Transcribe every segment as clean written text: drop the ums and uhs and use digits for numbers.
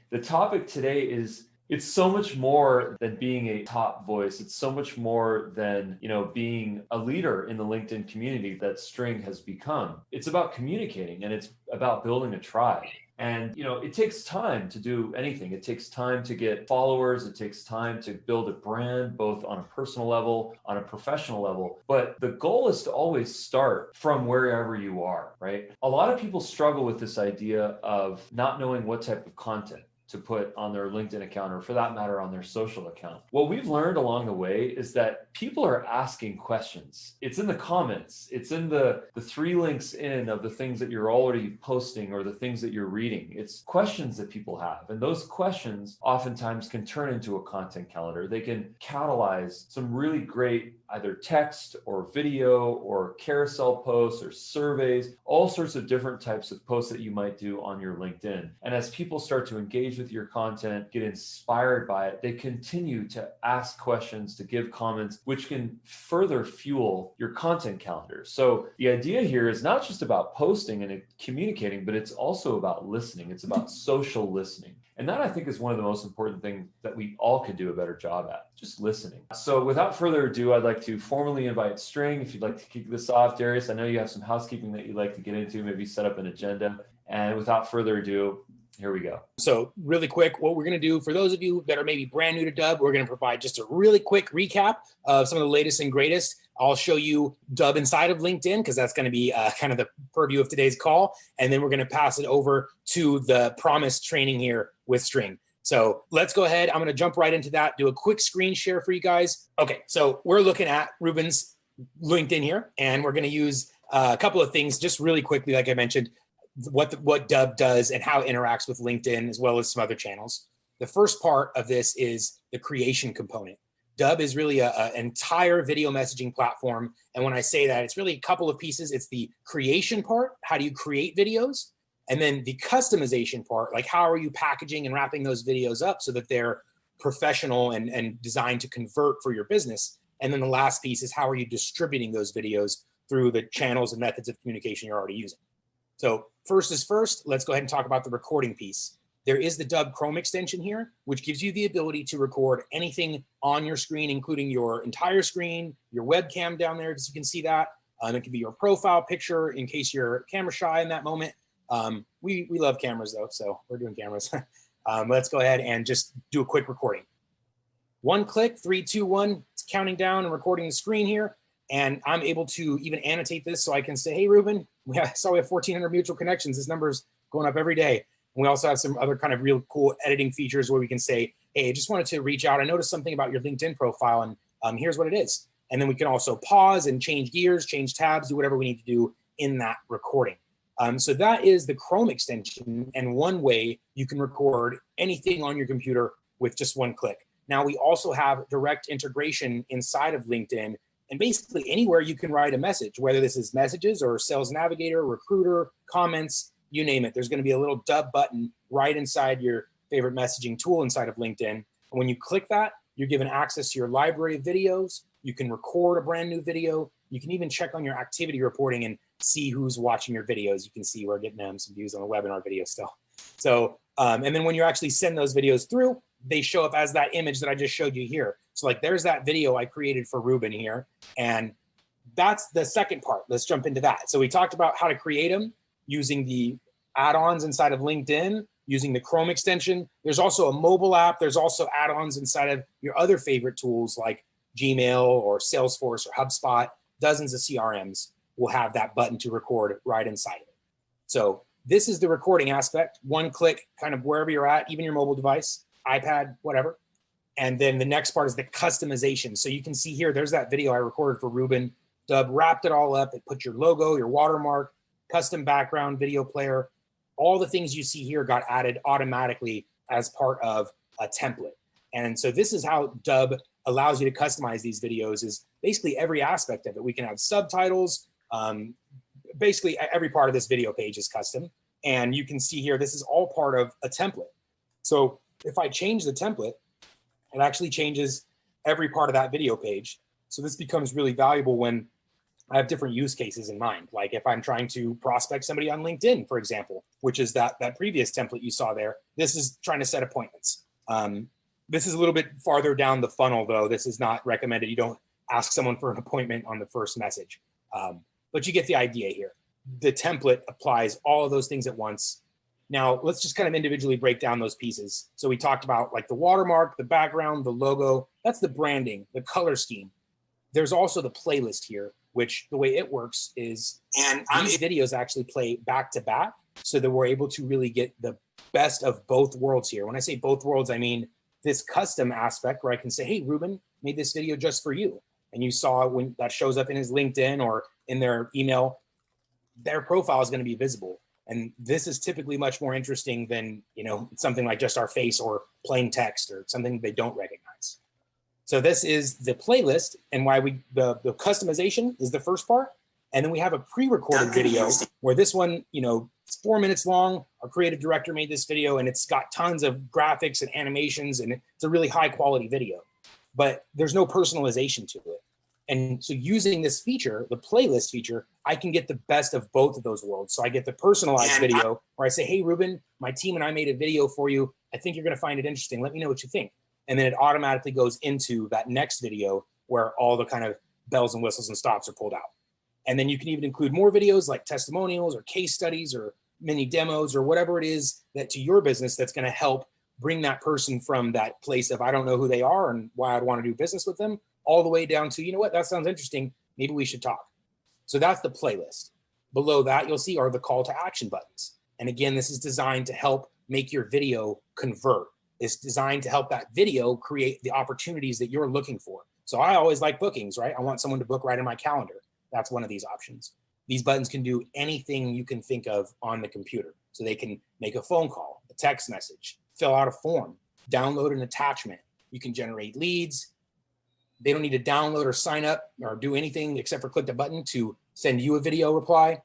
The topic today is it's so much more than being a top voice. It's so much more than, being a leader in the LinkedIn community that String has become. It's about communicating and it's about building a tribe. And, it takes time to do anything. It takes time to get followers. It takes time to build a brand, both on a personal level, on a professional level. But the goal is to always start from wherever you are, right? A lot of people struggle with this idea of not knowing what type of content to put on their LinkedIn account, or for that matter, on their social account. What we've learned along the way is that people are asking questions. It's in the comments. It's in the 3 links in of the things that you're already posting or the things that you're reading. It's questions that people have. And those questions oftentimes can turn into a content calendar. They can catalyze some really great either text or video or carousel posts or surveys, all sorts of different types of posts that you might do on your LinkedIn. And as people start to engage with your content, get inspired by it, they continue to ask questions, to give comments, which can further fuel your content calendar. So the idea here is not just about posting and communicating, but it's also about listening. It's about social listening. And that, I think, is one of the most important things that we all could do a better job at, just listening. So without further ado, I'd like to formally invite String. If you'd like to kick this off, Darius, I know you have some housekeeping that you'd like to get into, maybe set up an agenda. And without further ado, here we go. So really quick, what we're going to do for those of you that are maybe brand new to Dubb, we're going to provide just a really quick recap of some of the latest and greatest. I'll show you Dubb inside of LinkedIn because that's going to be kind of the purview of today's call. And then we're going to pass it over to the promised training here with String. So let's go ahead. I'm going to jump right into that, do a quick screen share for you guys. Okay, so we're looking at Ruben's LinkedIn here, and we're going to use a couple of things just really quickly, like I mentioned, what Dubb does and how it interacts with LinkedIn as well as some other channels. The first part of this is the creation component. Dubb is really an entire video messaging platform. And when I say that, it's really a couple of pieces. It's the creation part. How do you create videos? And then the customization part, like how are you packaging and wrapping those videos up so that they're professional and designed to convert for your business. And then the last piece is how are you distributing those videos through the channels and methods of communication you're already using. So first is first, let's go ahead and talk about the recording piece. There is the Dubb Chrome extension here, which gives you the ability to record anything on your screen, including your entire screen, your webcam down there, as you can see that. It can be your profile picture in case you're camera shy in that moment. We love cameras though, so we're doing cameras. Let's go ahead and just do a quick recording. 1 click, 3, 2, 1, it's counting down and recording the screen here. And I'm able to even annotate this so I can say, hey, Ruben, I saw we have 1,400 mutual connections. This number's going up every day. And we also have some other kind of real cool editing features where we can say, hey, I just wanted to reach out. I noticed something about your LinkedIn profile, and here's what it is. And then we can also pause and change gears, change tabs, do whatever we need to do in that recording. So that is the Chrome extension and one way you can record anything on your computer with just 1 click. Now, we also have direct integration inside of LinkedIn. And basically anywhere you can write a message, whether this is messages or Sales Navigator, Recruiter, comments, you name it. There's going to be a little Dubb button right inside your favorite messaging tool inside of LinkedIn. And when you click that, you're given access to your library of videos. You can record a brand new video. You can even check on your activity reporting and see who's watching your videos. You can see we're getting some views on the webinar video still. So, and then when you actually send those videos through, they show up as that image that I just showed you here. So like there's that video I created for Ruben here. And that's the second part. Let's jump into that. So we talked about how to create them using the add-ons inside of LinkedIn, using the Chrome extension. There's also a mobile app. There's also add-ons inside of your other favorite tools like Gmail or Salesforce or HubSpot. Dozens of CRMs will have that button to record right inside of it. So this is the recording aspect. 1 click, kind of wherever you're at, even your mobile device, iPad, whatever. And then the next part is the customization. So you can see here, there's that video I recorded for Ruben. Dubb wrapped it all up. It put your logo, your watermark, custom background, video player. All the things you see here got added automatically as part of a template. And so this is how Dubb allows you to customize these videos, is basically every aspect of it. We can have subtitles. Basically every part of this video page is custom. And you can see here, this is all part of a template. So if I change the template, it actually changes every part of that video page. So this becomes really valuable when I have different use cases in mind. Like if I'm trying to prospect somebody on LinkedIn, for example, which is that previous template you saw there, this is trying to set appointments. This is a little bit farther down the funnel, though. This is not recommended. You don't ask someone for an appointment on the first message. But you get the idea here. The template applies all of those things at once. Now, let's just kind of individually break down those pieces. So we talked about like the watermark, the background, the logo. That's the branding, the color scheme. There's also the playlist here, which the way it works is these videos actually play back to back so that we're able to really get the best of both worlds here. When I say both worlds, I mean this custom aspect where I can say, hey, Ruben made this video just for you. And you saw when that shows up in his LinkedIn or in their email, their profile is going to be visible. And this is typically much more interesting than, you know, something like just our face or plain text or something they don't recognize. So this is the playlist, and why the customization is the first part. And then we have a pre-recorded video where this one, you know, it's 4 minutes long. Our creative director made this video and it's got tons of graphics and animations and it's a really high quality video, but there's no personalization to it. And so using this feature, the playlist feature, I can get the best of both of those worlds. So I get the personalized video where I say, hey, Ruben, my team and I made a video for you. I think you're going to find it interesting. Let me know what you think. And then it automatically goes into that next video where all the kind of bells and whistles and stops are pulled out. And then you can even include more videos like testimonials or case studies or mini demos or whatever it is that to your business that's going to help bring that person from that place of I don't know who they are and why I'd want to do business with them all the way down to, you know what, that sounds interesting. Maybe we should talk. So that's the playlist. Below that, you'll see are the call to action buttons. And again, this is designed to help make your video convert. It's designed to help that video create the opportunities that you're looking for. So I always like bookings, right? I want someone to book right in my calendar. That's one of these options. These buttons can do anything you can think of on the computer. So they can make a phone call, a text message, fill out a form, download an attachment. You can generate leads. They don't need to download or sign up or do anything except for click the button to send you a video reply.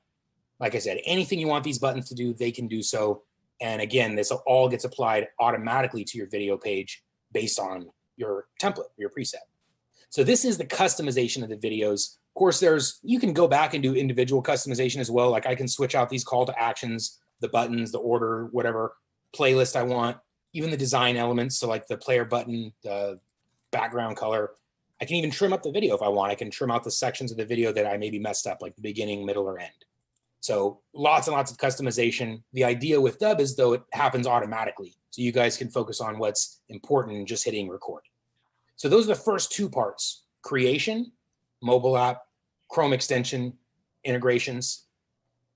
Like I said, anything you want these buttons to do, they can do so. And again, this all gets applied automatically to your video page based on your template, your preset. So this is the customization of the videos. Of course, you can go back and do individual customization as well. Like I can switch out these call to actions, the buttons, the order, whatever playlist I want, even the design elements. So like the player button, the background color. I can even trim up the video if I want. I can trim out the sections of the video that I maybe messed up, like the beginning, middle, or end. So lots and lots of customization. The idea with Dubb is though it happens automatically. So you guys can focus on what's important and just hitting record. So those are the first two parts: creation, mobile app, Chrome extension, integrations.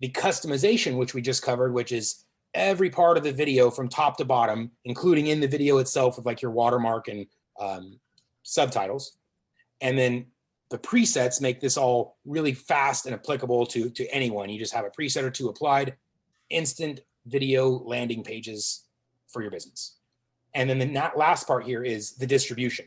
The customization, which we just covered, which is every part of the video from top to bottom, including in the video itself with like your watermark and subtitles. And then the presets make this all really fast and applicable to anyone. You just have a preset or two applied, instant video landing pages for your business. And then the last part here is the distribution.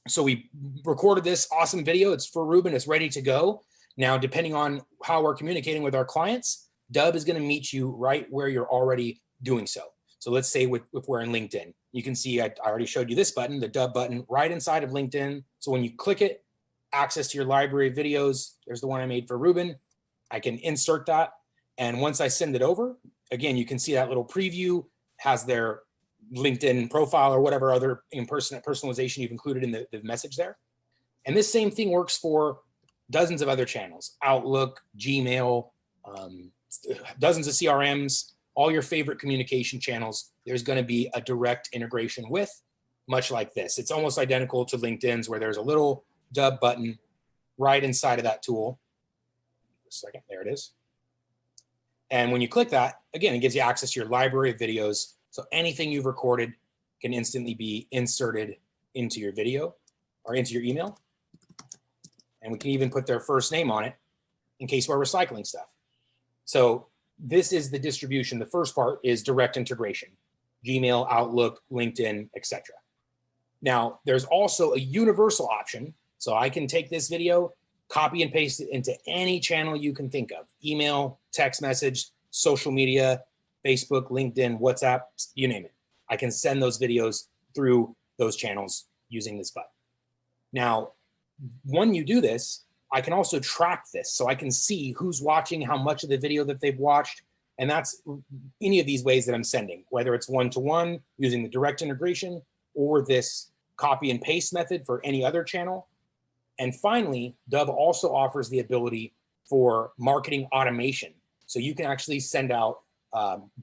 So we recorded this awesome video. It's for Ruben. It's ready to go. Now, depending on how we're communicating with our clients, Dubb is going to meet you right where you're already doing so. So let's say if we're in LinkedIn, you can see I already showed you this button, the Dubb button, right inside of LinkedIn. So when you click it, access to your library of videos. There's the one I made for Ruben. I can insert that. And once I send it over, again, you can see that little preview has their LinkedIn profile or whatever other personalization you've included in the message there. And this same thing works for dozens of other channels: Outlook, Gmail, dozens of CRMs, all your favorite communication channels. There's going to be a direct integration with, much like this. It's almost identical to LinkedIn's, where there's a little Dubb button right inside of that tool. A second, there it is. And when you click that, again, it gives you access to your library of videos. So anything you've recorded can instantly be inserted into your video or into your email. And we can even put their first name on it in case we're recycling stuff. So this is the distribution. The first part is direct integration: Gmail, Outlook, LinkedIn, etc. Now, there's also a universal option. So I can take this video, copy and paste it into any channel you can think of: email, text message, social media, Facebook, LinkedIn, WhatsApp, you name it. I can send those videos through those channels using this button. Now, when you do this, I can also track this. So I can see who's watching, how much of the video that they've watched. And that's any of these ways that I'm sending, whether it's one-to-one using the direct integration or this copy and paste method for any other channel. And finally, Dubb also offers the ability for marketing automation. So you can actually send out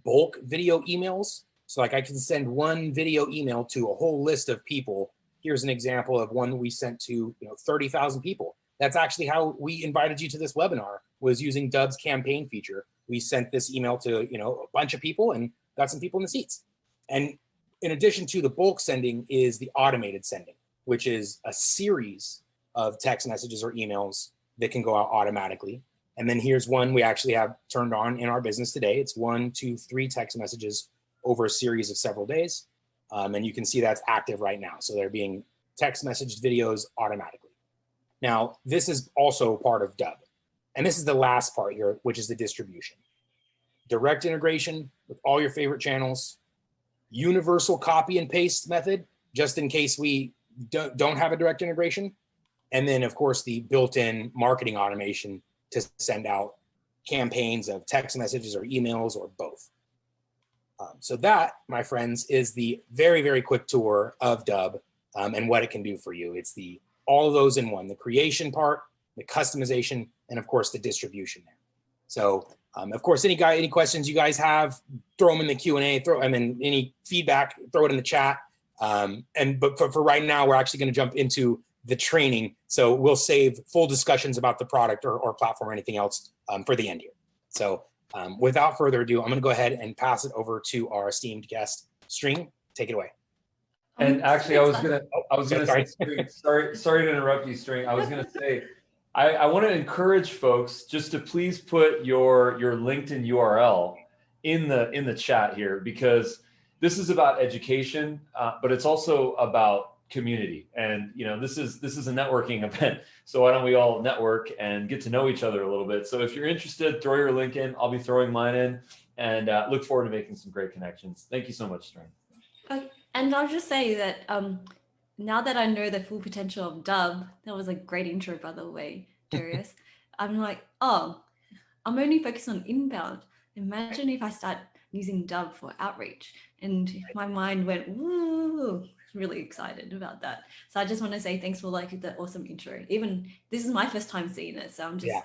bulk video emails. So like I can send one video email to a whole list of people. Here's an example of one that we sent to 30,000 people. That's actually how we invited you to this webinar, was using Dubb's campaign feature. We sent this email to a bunch of people and got some people in the seats. And in addition to the bulk sending is the automated sending, which is a series of text messages or emails that can go out automatically. And then here's one we actually have turned on in our business today. It's 1, 2, 3 text messages over a series of several days. And you can see that's active right now. So they're being text messaged videos automatically. Now, this is also part of Dubb. And this is the last part here, which is the distribution. Direct integration with all your favorite channels, universal copy and paste method, just in case we don't have a direct integration. And then, of course, the built-in marketing automation to send out campaigns of text messages or emails or both. So that, my friends, is the very, very quick tour of Dubb and what it can do for you. It's all of those in one, the creation part, the customization, and of course, the distribution there. So, of course, any questions you guys have, throw them in the Q&A, any feedback, throw it in the chat. But for right now, we're actually going to jump into the training. So we'll save full discussions about the product or platform or anything else for the end here. So without further ado, I'm going to go ahead and pass it over to our esteemed guest, String. Take it away. And actually, I was gonna say, String, sorry to interrupt you, String. I was gonna say, I want to encourage folks just to please put your LinkedIn URL in the chat here, because this is about education, but it's also about community. And this is a networking event, so why don't we all network and get to know each other a little bit? So if you're interested, throw your link in. I'll be throwing mine in, and look forward to making some great connections. Thank you so much, String. And I'll just say that now that I know the full potential of Dubb, that was a great intro, by the way, Darius. I'm like, oh, I'm only focused on inbound. Imagine if I start using Dubb for outreach. And my mind went, woo, really excited about that. So I just want to say thanks for the awesome intro. Even this is my first time seeing it, so I'm just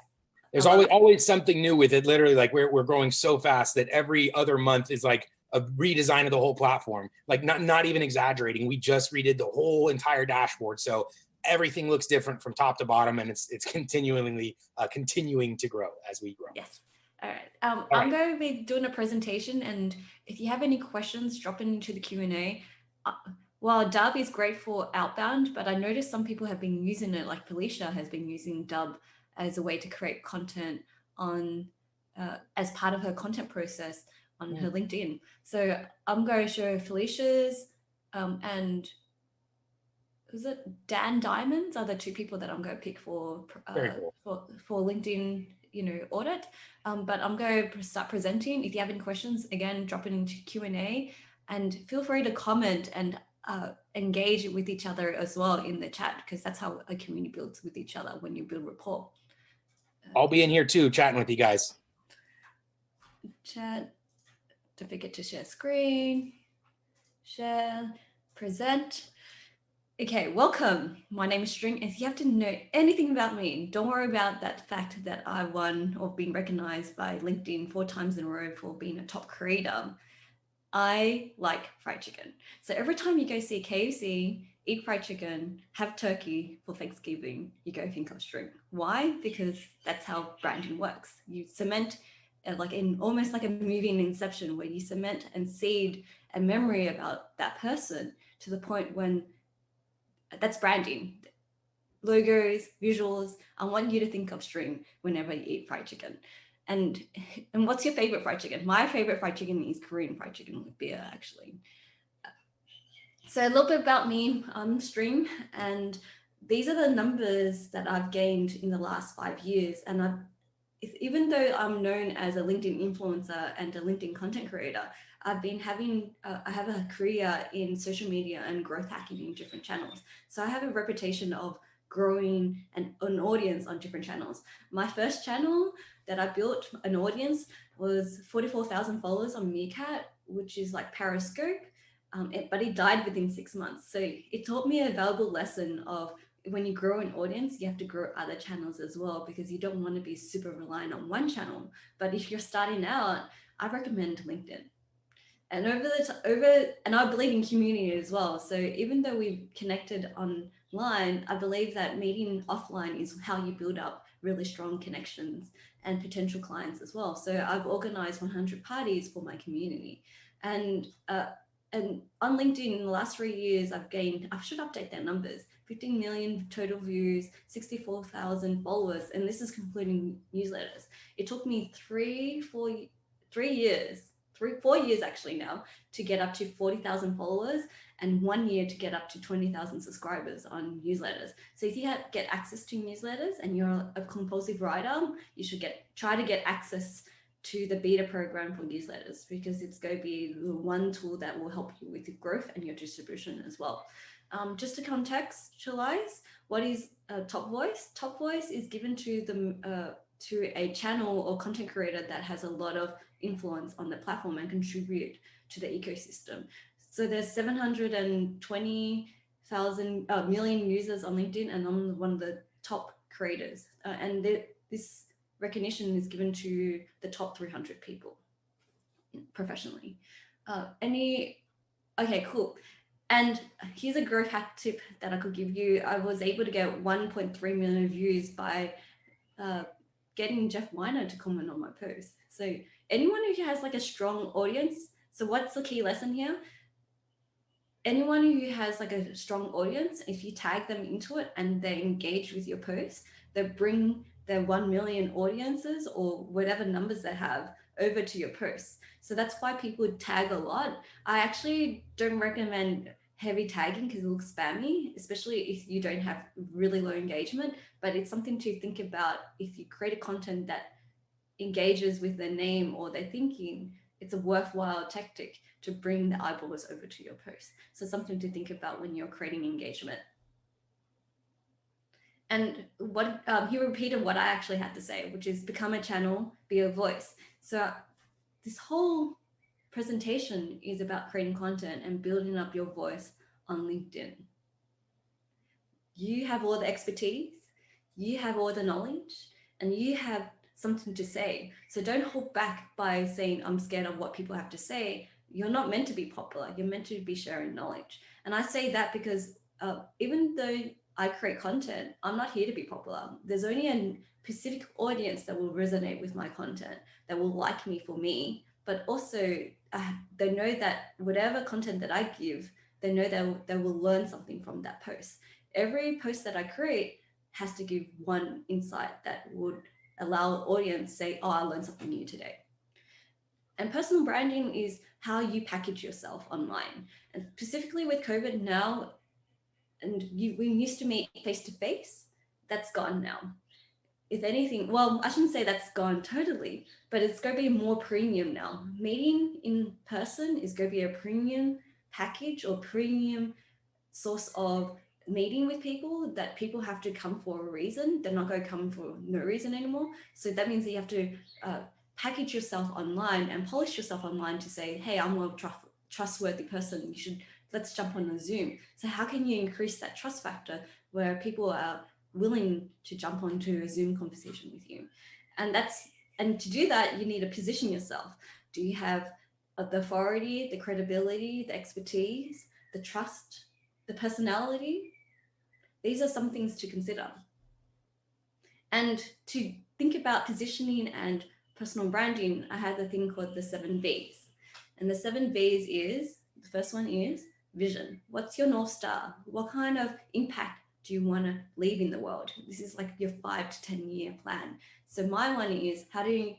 There's always something new with it. Literally, we're growing so fast that every other month is like a redesign of the whole platform. Like not even exaggerating. We just redid the whole entire dashboard, so everything looks different from top to bottom, and it's continuing to grow as we grow. Yes. All right. I'm going to be doing a presentation, and if you have any questions, drop it into the Q&A. While Dubb is great for outbound, but I noticed some people have been using it, like Felicia has been using Dubb as a way to create content on as part of her content process on her LinkedIn. So I'm going to show Felicia's and was it Dan Diamonds are the two people that I'm going to pick for LinkedIn audit. But I'm going to start presenting. If you have any questions, again, drop it into Q&A, and feel free to comment and engage with each other as well in the chat, because that's how a community builds with each other, when you build rapport. I'll be in here too, chatting with you guys. Chat. Don't forget to share screen, share, present. Okay, welcome. My name is String. If you have to know anything about me, don't worry about that fact that I won or been recognized by LinkedIn 4 times in a row for being a top creator. I like fried chicken. So every time you go see KFC, eat fried chicken, have turkey for Thanksgiving, you go think of String. Why? Because that's how branding works. You cement, almost like a movie in Inception, where you cement and seed a memory about that person to the point when that's branding. Logos, visuals. I want you to think of String whenever you eat fried chicken. And what's your favorite fried chicken? My favorite fried chicken is Korean fried chicken with beer, actually. So a little bit about me. I'm String, and these are the numbers that I've gained in the last 5 years. And even though I'm known as a LinkedIn influencer and a LinkedIn content creator, I've been I have a career in social media and growth hacking in different channels. So I have a reputation of growing an audience on different channels. My first channel that I built an audience was 44,000 followers on Meerkat, which is like Periscope, but it died within 6 months. So it taught me a valuable lesson of when you grow an audience, you have to grow other channels as well, because you don't want to be super reliant on one channel. But if you're starting out, I recommend LinkedIn. And and I believe in community as well. So even though we've connected online, I believe that meeting offline is how you build up really strong connections and potential clients as well. So I've organized 100 parties for my community, and on LinkedIn in the last 3 years, I should update their numbers, 15 million total views, 64,000 followers, and this is including newsletters. It took me 4 years actually now to get up to 40,000 followers, and 1 year to get up to 20,000 subscribers on newsletters. So if you get access to newsletters and you're a compulsive writer, you should try to get access to the beta program for newsletters, because it's going to be the one tool that will help you with your growth and your distribution as well. Just to contextualize, what is Top Voice? Top Voice is given to a channel or content creator that has a lot of influence on the platform and contribute to the ecosystem. So there's 720,000 million users on LinkedIn, and I'm one of the top creators. And this recognition is given to the top 300 people professionally. Okay, cool. And here's a growth hack tip that I could give you. I was able to get 1.3 million views by getting Jeff Weiner to comment on my post. So anyone who has like a strong audience, so what's the key lesson here? Anyone who has like a strong audience, if you tag them into it and they engage with your post, they bring their 1 million audiences or whatever numbers they have over to your posts. So that's why people tag a lot. I actually don't recommend heavy tagging because it looks spammy, especially if you don't have really low engagement, but it's something to think about. If you create a content that engages with their name or their thinking, it's a worthwhile tactic to bring the eyeballs over to your post. So something to think about when you're creating engagement. And what he repeated what I actually had to say, which is become a channel, be a voice. So this whole presentation is about creating content and building up your voice on LinkedIn. You have all the expertise, you have all the knowledge, and you have something to say. So don't hold back by saying, I'm scared of what people have to say. You're not meant to be popular. You're meant to be sharing knowledge. And I say that because even though I create content, I'm not here to be popular. There's only a specific audience that will resonate with my content, that will like me for me, but also they know that whatever content that I give, they know they will learn something from that post. Every post that I create has to give one insight that would allow the audience to say, oh, I learned something new today. And personal branding is how you package yourself online. And specifically with COVID now, and we used to meet face-to-face, that's gone now. If anything, well, I shouldn't say that's gone totally, but it's going to be more premium now. Meeting in person is going to be a premium package or premium source of meeting with people that people have to come for a reason. They're not going to come for no reason anymore. So that means that you have to package yourself online and polish yourself online to say, hey, I'm a trustworthy person. Let's jump on a Zoom. So how can you increase that trust factor where people are willing to jump onto a Zoom conversation with you? And to do that, you need to position yourself. Do you have the authority, the credibility, the expertise, the trust, the personality? These are some things to consider. And to think about positioning and personal branding, I had a thing called the 7 V's. And the 7 V's is, the first one is vision. What's your North Star? What kind of impact do you want to leave in the world? This is like your 5 to 10 year plan. So my one is, how do you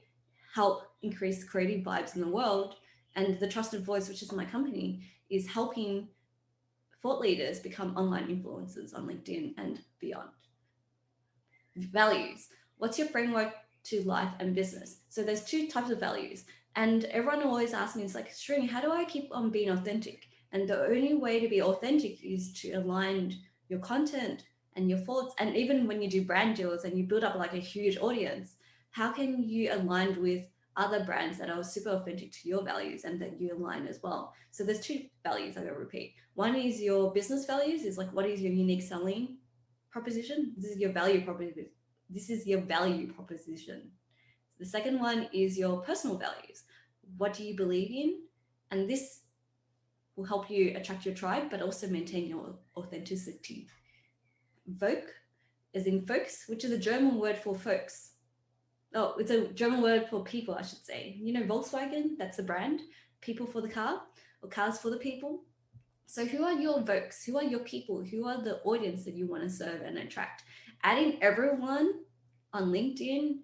help increase creative vibes in the world? And the Trusted Voice, which is my company, is helping thought leaders become online influencers on LinkedIn and beyond. Values. What's your framework to life and business? So there's 2 types of values. And everyone always asks me, it's like, String, how do I keep on being authentic? And the only way to be authentic is to align your content and your thoughts. And even when you do brand deals and you build up like a huge audience, how can you align with other brands that are super authentic to your values and that you align as well? So there's two values I'm going to repeat. One is your business values, is like, what is your unique selling proposition? This is your value proposition. This is your value proposition. The second one is your personal values. What do you believe in? And this will help you attract your tribe, but also maintain your authenticity. Volk is in folks, which is a German word for folks. Oh, it's a German word for people, I should say. You know, Volkswagen, that's the brand, people for the car, or cars for the people. So who are your Volks? Who are your people? Who are the audience that you want to serve and attract? Adding everyone on LinkedIn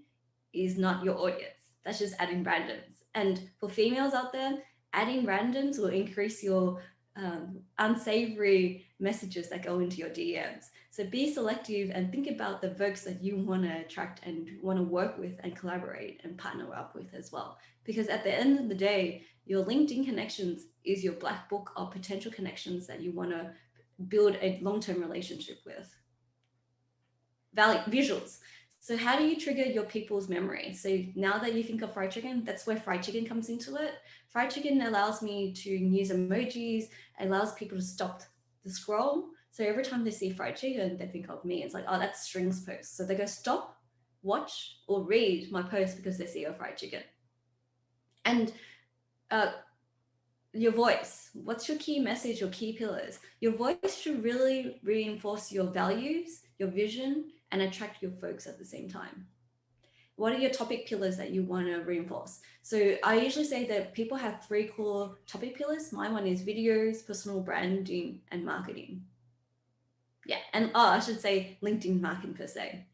is not your audience. That's just adding randoms. And for females out there, adding randoms will increase your unsavory messages that go into your DMs. So be selective and think about the folks that you want to attract and want to work with and collaborate and partner up with as well. Because at the end of the day, your LinkedIn connections is your black book of potential connections that you want to build a long-term relationship with. Visuals. So how do you trigger your people's memory? So now that you think of fried chicken, that's where fried chicken comes into it. Fried chicken allows me to use emojis, allows people to stop the scroll. So every time they see fried chicken, they think of me. It's like, oh, that's String's post. So they go stop, watch, or read my post because they see a fried chicken. And your voice. What's your key message, your key pillars? Your voice should really reinforce your values, your vision, and attract your folks at the same time. What are your topic pillars that you want to reinforce? So I usually say that people have 3 core topic pillars. My one is videos, personal branding, and marketing. Yeah, and I should say LinkedIn marketing per se.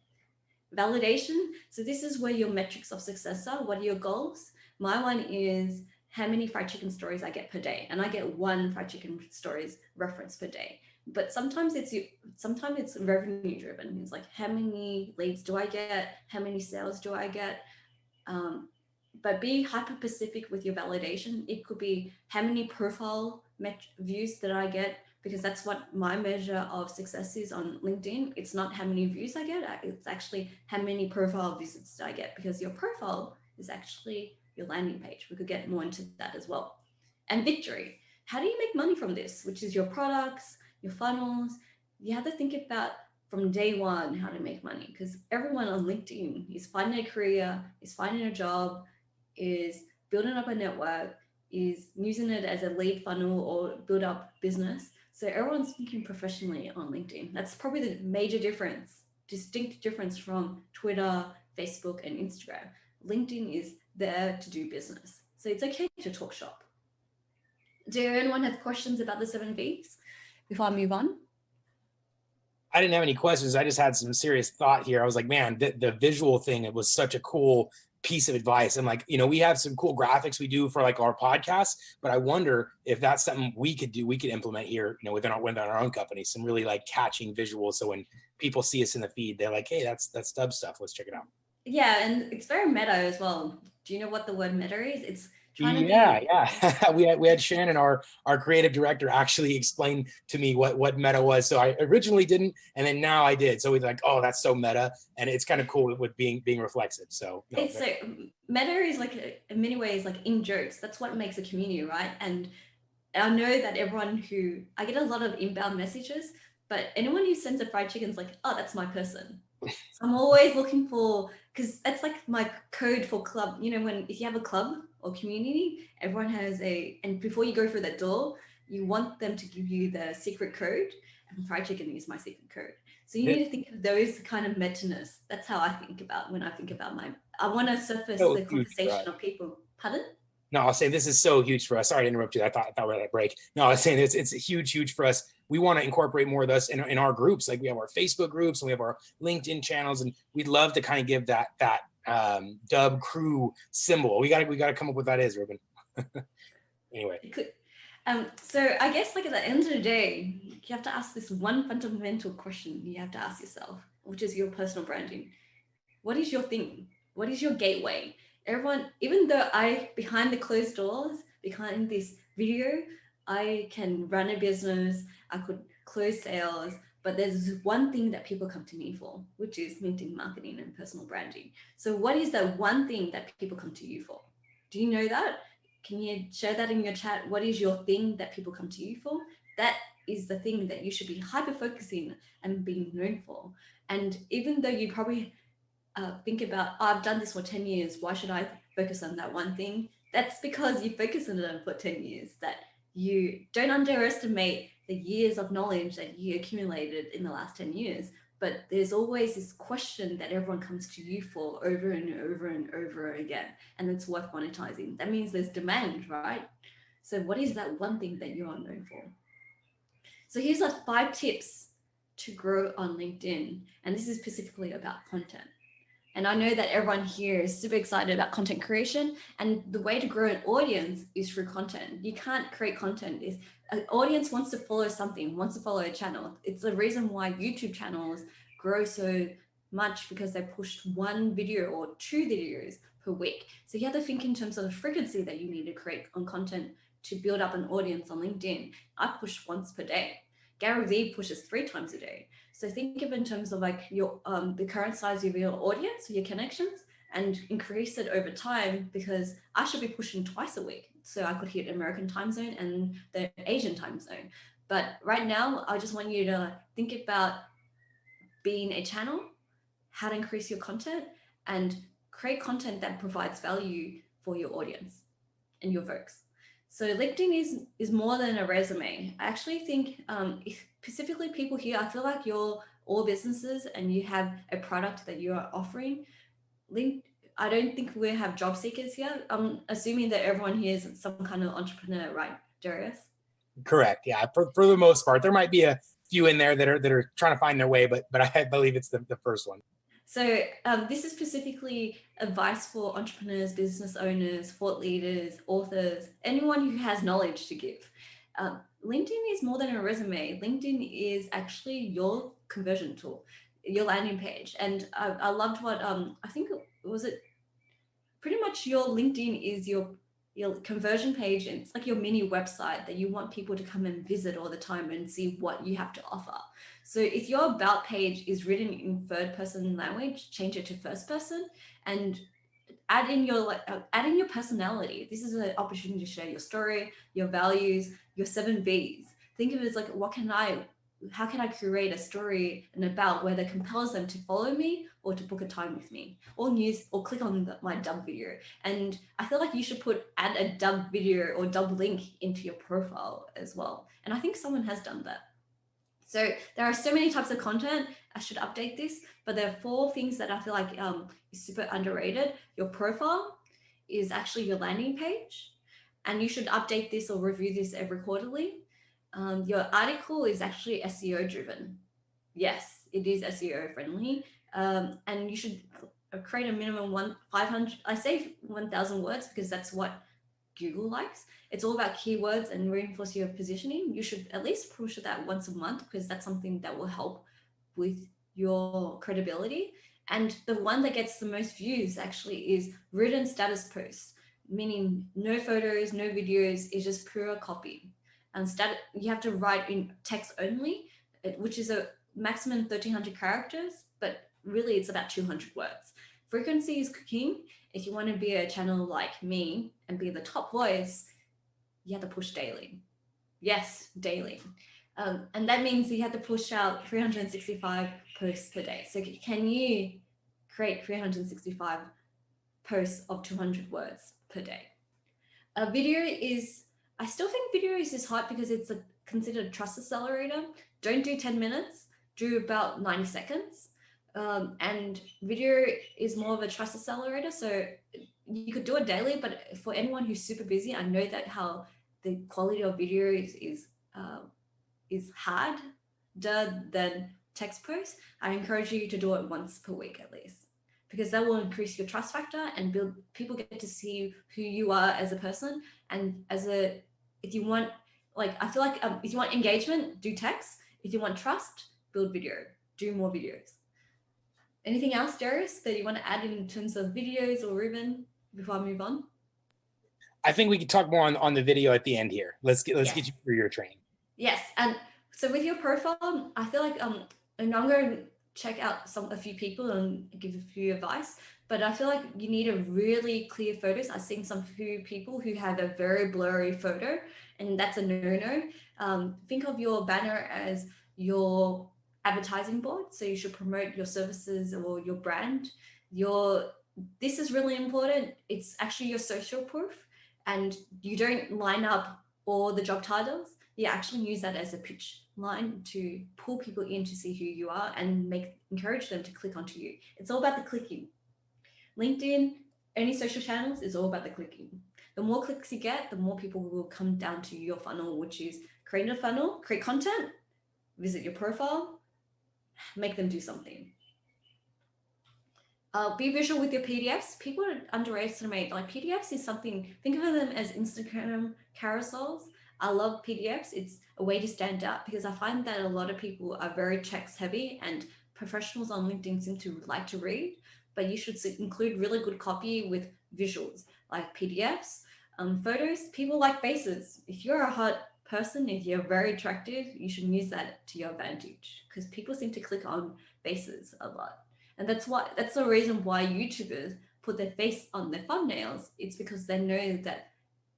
Validation. So this is where your metrics of success are. What are your goals? My one is how many fried chicken stories I get per day. And I get 1 fried chicken stories reference per day. But sometimes it's revenue driven. It's like, how many leads do I get? How many sales do I get? But be hyper specific with your validation. It could be how many profile views that I get, because that's what my measure of success is on LinkedIn. It's not how many views I get. It's actually how many profile visits do I get, because your profile is actually your landing page. We could get more into that as well. And victory. How do you make money from this? Which is your products, your funnels. You have to think about from day one how to make money, because everyone on LinkedIn is finding a career, is finding a job, is building up a network, is using it as a lead funnel or build up business. So everyone's thinking professionally on LinkedIn. That's probably the major difference, distinct difference from Twitter, Facebook, and Instagram. LinkedIn is there to do business. So it's okay to talk shop. Do anyone have questions about the 7 V's before I move on? I didn't have any questions. I just had some serious thought here. I was like, man, the visual thing, it was such a cool piece of advice. And like, you know, we have some cool graphics we do for like our podcast, but I wonder if that's something we could do, we could implement here, you know, within our own company, some really like catching visuals. So when people see us in the feed, they're like, hey, that's Dubb stuff. Let's check it out. Yeah, and it's very meta as well. Do you know what the word meta is? It's trying to be... Yeah. we had Shannon, our creative director, actually explain to me what meta was. So I originally didn't, and then now I did. So we're like, oh, that's so meta, and it's kind of cool with being reflexive. So no, it's like meta is like in many ways like in jokes. That's what makes a community, right? And I know that I get a lot of inbound messages, but anyone who sends a fried chicken is like, oh, that's my person. So I'm always looking for, because that's like my code for club. You know, if you have a club or community, everyone has and before you go through that door, you want them to give you the secret code, and fried chicken is my secret code. So you need to think of those kind of meta-ness. That's how I think about when I think about I want to surface the conversation of people. Pardon? No, I'll say this is so huge for us. Sorry to interrupt you. I thought we had a break. No, I was saying it's huge for us. We want to incorporate more of this in our groups. Like we have our Facebook groups and we have our LinkedIn channels, and we'd love to kind of give that Dubb crew symbol. We got to come up with what that is, Ruben. Anyway. So I guess like at the end of the day, you have to ask this one fundamental question you have to ask yourself, which is your personal branding. What is your thing? What is your gateway? Everyone, even though behind the closed doors, behind this video, I can run a business, I could close sales, but there's one thing that people come to me for, which is LinkedIn marketing and personal branding. So what is that one thing that people come to you for? Do you know that? Can you share that in your chat? What is your thing that people come to you for? That is the thing that you should be hyper focusing and being known for. And even though you probably think about, oh, I've done this for 10 years, why should I focus on that one thing? That's because you focus on it for 10 years, that you don't underestimate the years of knowledge that you accumulated in the last 10 years. But there's always this question that everyone comes to you for over and over and over again, and it's worth monetizing. That means there's demand, right? So what is that one thing that you're known for? So here's like 5 tips to grow on LinkedIn, and this is specifically about content. And I know that everyone here is super excited about content creation, and the way to grow an audience is through content. You can't create content. If an audience wants to follow something, wants to follow a channel, it's the reason why YouTube channels grow so much, because they push 1 video or 2 videos per week. So you have to think in terms of the frequency that you need to create on content to build up an audience on LinkedIn. I push once per day. Gary Vee pushes 3 times a day. So think of it in terms of like your the current size of your audience, your connections, and increase it over time, because I should be pushing twice a week. So I could hit American time zone and the Asian time zone. But right now, I just want you to think about being a channel, how to increase your content, and create content that provides value for your audience and your folks. So LinkedIn is more than a resume. I actually think specifically people here, I feel like you're all businesses and you have a product that you are offering. I don't think we have job seekers here. I'm assuming that everyone here is some kind of entrepreneur, right, Darius? Correct. Yeah. For the most part, there might be a few in there that are trying to find their way, but I believe it's the first one. So this is specifically advice for entrepreneurs, business owners, thought leaders, authors, anyone who has knowledge to give. LinkedIn is more than a resume. LinkedIn is actually your conversion tool, your landing page. And I loved what, I think, was it pretty much your LinkedIn is your conversion page. And it's like your mini website that you want people to come and visit all the time and see what you have to offer. So if your about page is written in 3rd person language, change it to 1st person and add in your personality. This is an opportunity to share your story, your values, your 7 Bs. Think of it as like, how can I create a story and about where that compels them to follow me or to book a time with me or click on my Dubb video. And I feel like you should add a Dubb video or Dubb link into your profile as well. And I think someone has done that. So there are so many types of content. I should update this, but there are 4 things that I feel like is super underrated. Your profile is actually your landing page, and you should update this or review this every quarterly. Your article is actually SEO driven. Yes, it is SEO friendly, and you should create a minimum 500. I say 1,000 words because that's what Google likes. It's all about keywords and reinforce your positioning. You should at least push that once a month, because that's something that will help with your credibility. And the one that gets the most views actually is written status posts, meaning no photos, no videos, it's just pure copy. And you have to write in text only, which is a maximum 1,300 characters, but really it's about 200 words. Frequency is king. If you want to be a channel like me and be the top voice, you have to push daily. Yes, daily. And that means you have to push out 365 posts per day. So can you create 365 posts of 200 words per day? A video is, I still think videos is hard because it's considered a trust accelerator. Don't do 10 minutes, do about 90 seconds. And video is more of a trust accelerator. So you could do it daily, but for anyone who's super busy, I know that how the quality of video is harder than text posts. I encourage you to do it once per week at least, because that will increase your trust factor and people get to see who you are as a person. And if you want, I feel like if you want engagement, do text. If you want trust, build video, do more videos. Anything else, Darius, that you want to add in terms of videos or Ruben before I move on? I think we could talk more on the video at the end here. Let's get you through your training. Yes, and So with your profile, I feel like and I'm going to check out a few people and give a few advice, but I feel like you need a really clear photos. I've seen some few people who have a very blurry photo, and that's a no-no. Think of your banner as your advertising board. So you should promote your services or your brand. This is really important. It's actually your social proof, and you don't line up all the job titles. You actually use that as a pitch line to pull people in to see who you are and encourage them to click onto you. It's all about the clicking. LinkedIn, any social channels is all about the clicking. The more clicks you get, the more people will come down to your funnel, which is create a funnel, create content, visit your profile, make them do something. Be visual with your PDFs. People underestimate, like PDFs is something, think of them as Instagram carousels. I love PDFs. It's a way to stand out because I find that a lot of people are very text heavy, and professionals on LinkedIn seem to like to read, but you should include really good copy with visuals like PDFs, photos. People like faces. If you're a hot person, if you're very attractive, you should use that to your advantage because people seem to click on faces a lot. And that's the reason why YouTubers put their face on their thumbnails. It's because they know that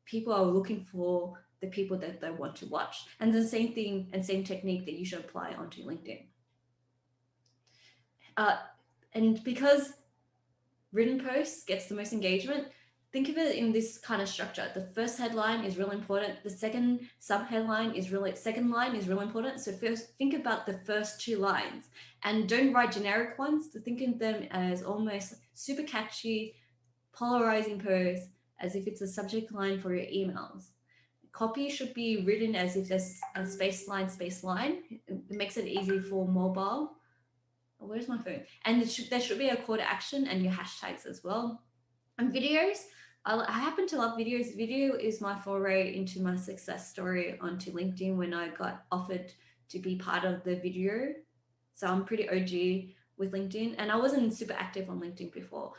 people are looking for the people that they want to watch. And the same thing and same technique that you should apply onto LinkedIn. And because written posts gets the most engagement, think of it in this kind of structure. The first headline is really important. The second line is really important. So first, think about the first 2 lines and don't write generic ones. To think of them as almost super catchy, polarizing posts, as if it's a subject line for your emails. Copy should be written as if there's a space line. It makes it easy for mobile. Oh, where's my phone? And there should be a call to action and your hashtags as well. And videos, I happen to love videos. Video is my foray into my success story onto LinkedIn when I got offered to be part of the video. So I'm pretty OG with LinkedIn, and I wasn't super active on LinkedIn before.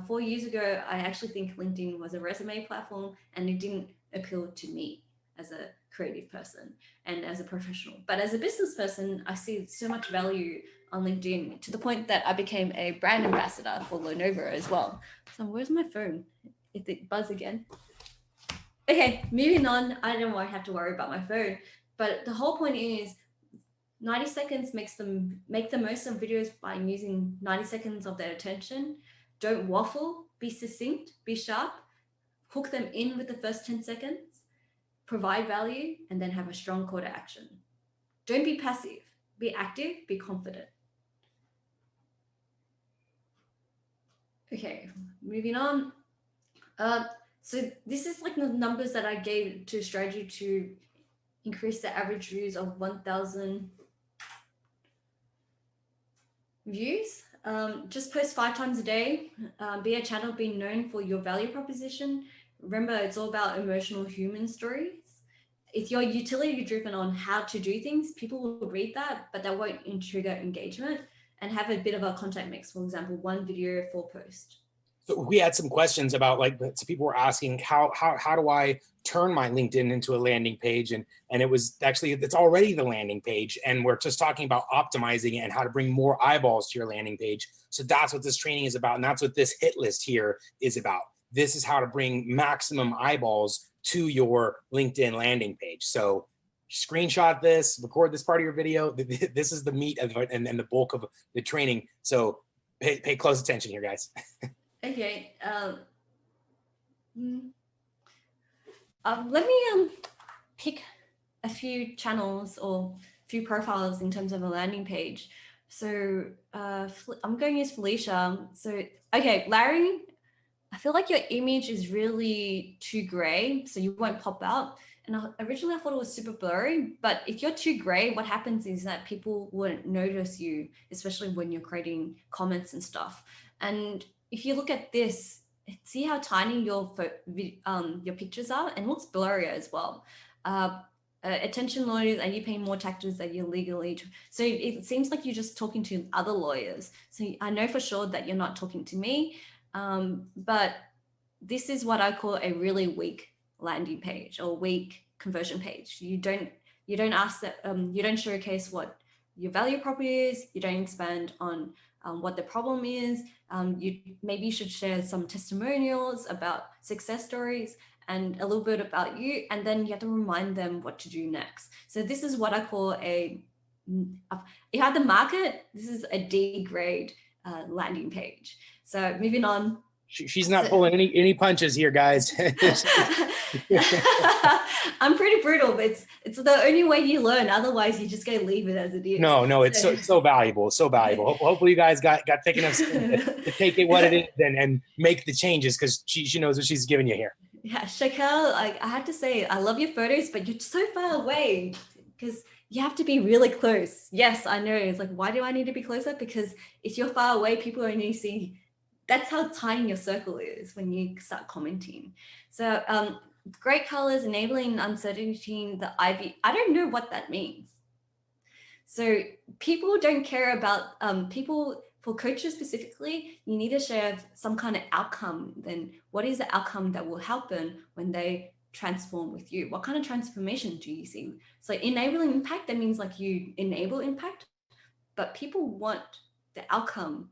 4 years ago, I actually think LinkedIn was a resume platform, and it didn't appeal to me as a creative person and as a professional. But as a business person, I see so much value on LinkedIn to the point that I became a brand ambassador for Lenovo as well. So where's my phone? If it buzz again. Okay, moving on. I don't have to worry about my phone, but the whole point is 90 seconds make the most of videos by using 90 seconds of their attention. Don't waffle, be succinct, be sharp, hook them in with the first 10 seconds, provide value, and then have a strong call to action. Don't be passive, be active, be confident. Okay, moving on. So this is like the numbers that I gave to strategy to increase the average views of 1,000 views. Just post 5 times a day. Be a channel being known for your value proposition. Remember, it's all about emotional human stories. If you're utility driven on how to do things, people will read that, but that won't trigger engagement. And have a bit of a content mix. For example, 1 video, 4 posts. So we had some questions about, like, so people were asking how do I turn my LinkedIn into a landing page, and it was actually, it's already the landing page, and we're just talking about optimizing it and how to bring more eyeballs to your landing page. So that's what this training is about, and that's what this hit list here is about. This is how to bring maximum eyeballs to your LinkedIn landing page. So screenshot this, record this part of your video. This is the meat of it and the bulk of the training. So pay close attention here, guys. Okay. Let me pick a few channels or a few profiles in terms of a landing page. So I'm going to use Felicia. So, okay, Larry, I feel like your image is really too gray, so you won't pop out. And originally I thought it was super blurry, but if you're too gray, what happens is that people wouldn't notice you, especially when you're creating comments and stuff. And if you look at this, see how tiny your pictures are, and it looks blurry as well. Attention lawyers, are you paying more taxes than you're legally? So it seems like you're just talking to other lawyers. So I know for sure that you're not talking to me, but this is what I call a really weak landing page or weak conversion page. You don't You don't ask that, you don't showcase what your value prop is, you don't expand on what the problem is. Maybe you should share some testimonials about success stories and a little bit about you, and then you have to remind them what to do next. So this is what I call if you have the market, this is a D grade landing page. So moving on. She's not pulling any punches here, guys. I'm pretty brutal, but it's the only way you learn. Otherwise, you just go leave it as it is. No, it's so valuable, so valuable. Hopefully, you guys got thick enough skin to take it what it is and make the changes, because she knows what she's giving you here. Yeah, Shakel, I have to say, I love your photos, but you're so far away because you have to be really close. Yes, I know. It's like, why do I need to be closer? Because if you're far away, people only see. That's how tiny your circle is when you start commenting. So great colors, enabling uncertainty in the IV. I don't know what that means. So people don't care about people. For coaches specifically, you need to share some kind of outcome. Then what is the outcome that will happen when they transform with you? What kind of transformation do you see? So enabling impact, that means like you enable impact, but people want the outcome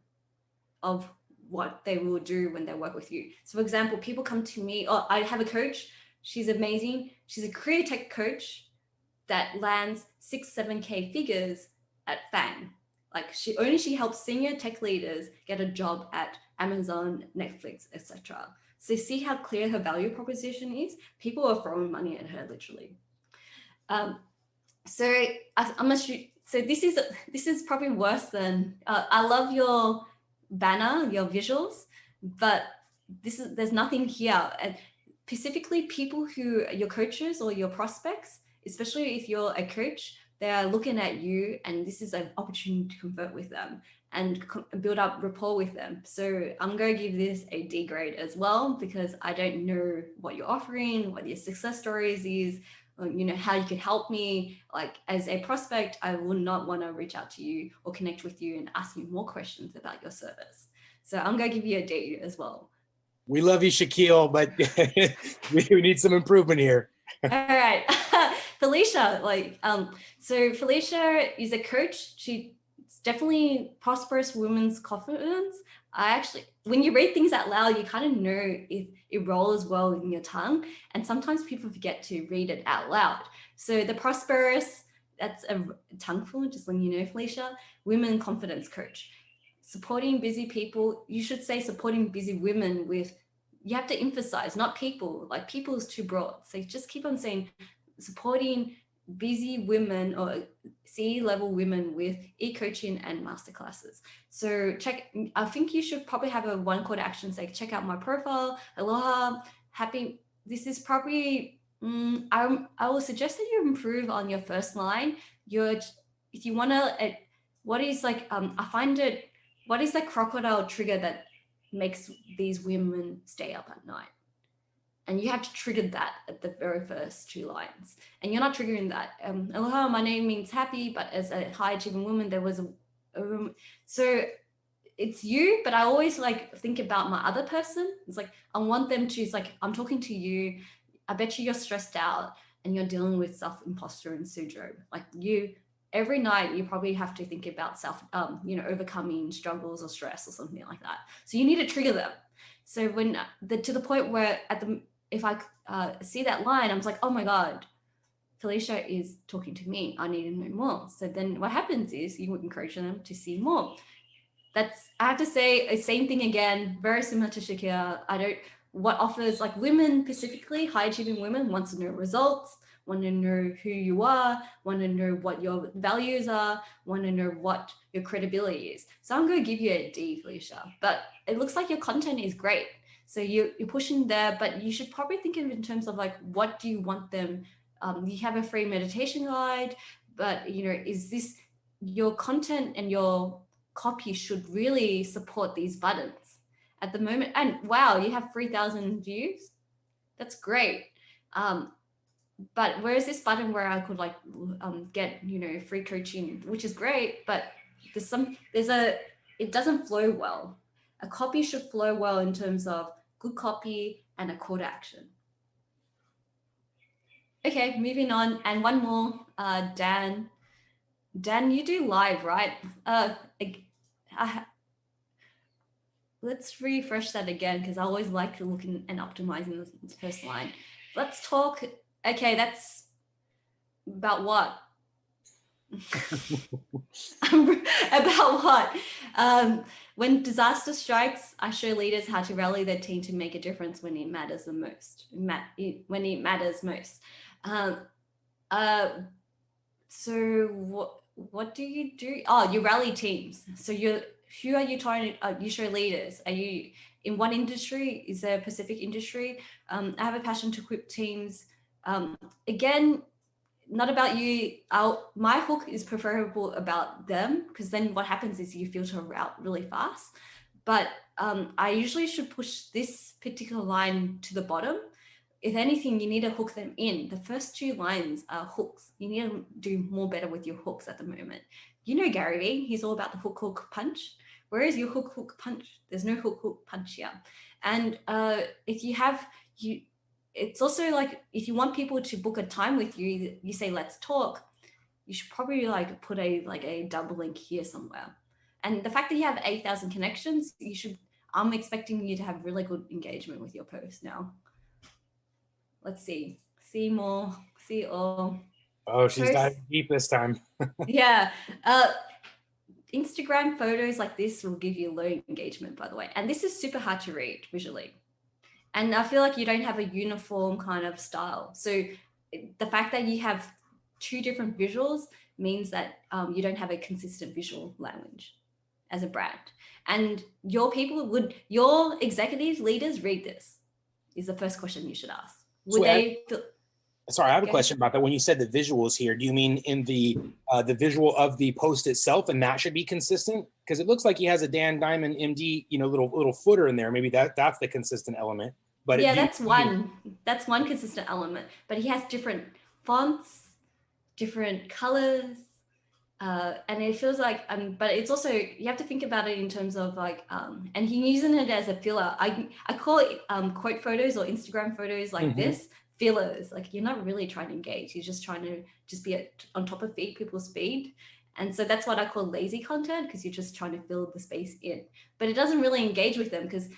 of what they will do when they work with you. So for example, people come to me, oh, I have a coach, she's amazing. She's a career tech coach that lands 6-7K figures at FANG. Like she helps senior tech leaders get a job at Amazon, Netflix, etc. So see how clear her value proposition is? People are throwing money at her, literally. So this is probably worse than. I love your banner, your visuals, but there's nothing here. And specifically, people who your coaches or your prospects, especially if you're a coach, they are looking at you, and this is an opportunity to convert with them and build up rapport with them. So I'm going to give this a D grade as well, because I don't know what you're offering, what your success stories is, how you could help me. Like as a prospect, I would not want to reach out to you or connect with you and ask you more questions about your service. So I'm going to give you a D as well. We love you, Shaquille, but we need some improvement here. All right. Felicia, so Felicia is a coach. She's definitely prosperous women's confidence. When you read things out loud, you kind of know if it rolls well in your tongue. And sometimes people forget to read it out loud. So the prosperous, that's a tongueful, just letting you know, Felicia, women confidence coach. Supporting busy people, you should say supporting busy women with, you have to emphasize, not people, like people is too broad. So just keep on saying supporting busy women or C-level women with e-coaching and masterclasses. So I think you should probably have a one call to action, say, check out my profile, aloha, happy. This is probably, I will suggest that you improve on your first line. If you want to, what is the crocodile trigger that makes these women stay up at night? And you have to trigger that at the very first two lines. And you're not triggering that. Aloha, my name means happy, but as a high achieving woman, there was a room. So it's you, but I always think about my other person. It's like, I want them to, it's like, I'm talking to you. I bet you're stressed out and you're dealing with self-imposter and syndrome. Like every night you probably have to think about overcoming struggles or stress or something like that. So you need to trigger them. So when to the point where if I see that line, I'm like, oh my God, Felicia is talking to me. I need to know more. So then what happens is you encourage them to see more. I have to say the same thing again, very similar to Shakira. What offers, like women specifically, high achieving women wants to know results, want to know who you are, want to know what your values are, want to know what your credibility is. So I'm going to give you a D, Felicia, but it looks like your content is great. So you're pushing there, but you should probably think of it in terms of what do you want them? You have a free meditation guide, but is this your content and your copy should really support these buttons at the moment? And wow, you have 3,000 views. That's great. But where is this button where I could get free coaching, which is great, but it doesn't flow well. A copy should flow well in terms of good copy and a call to action. Okay, moving on. And one more, Dan. Dan, you do live, right? Let's refresh that again because I always like looking and optimizing this first line. Let's talk. Okay, that's about what? About what? When disaster strikes, I show leaders how to rally their team to make a difference when it matters the most. When it matters most. So what do you do? Oh, you rally teams. So who are you trying to? You show leaders. Are you in one industry? Is there a specific industry? I have a passion to equip teams. Again, not about you. My hook is preferable about them because then what happens is you filter out really fast. But I usually should push this particular line to the bottom. If anything, you need to hook them in. The first 2 lines are hooks. You need to do more better with your hooks at the moment. You know Gary Vee, he's all about the hook, hook, punch. Where is your hook, hook, punch? There's no hook, hook, punch here. And if you have, it's also like, if you want people to book a time with you, you say, let's talk, you should probably like put a double link here somewhere. And the fact that you have 8,000 connections, I'm expecting you to have really good engagement with your post now. Let's see. See more. See all. Oh, she's diving deep this time. Yeah. Instagram photos like this will give you low engagement, by the way. And this is super hard to read visually. And I feel like you don't have a uniform kind of style. So the fact that you have 2 different visuals means that you don't have a consistent visual language as a brand. And your executive leaders read this? Is the first question you should ask. Sorry, I have a question about that. When you said the visuals here, do you mean in the visual of the post itself, and that should be consistent? Because it looks like he has a Dan Diamond MD, little footer in there. Maybe that's the consistent element. But yeah, that's one consistent element. But he has different fonts, different colors, and it feels like. But it's also, you have to think about it in terms of like, and he's using it as a filler. I call it quote photos or Instagram photos like this. Fillers. Like, you're not really trying to engage, you're just trying to be on top of people's feed. And so that's what I call lazy content, because you're just trying to fill the space in, but it doesn't really engage with them, because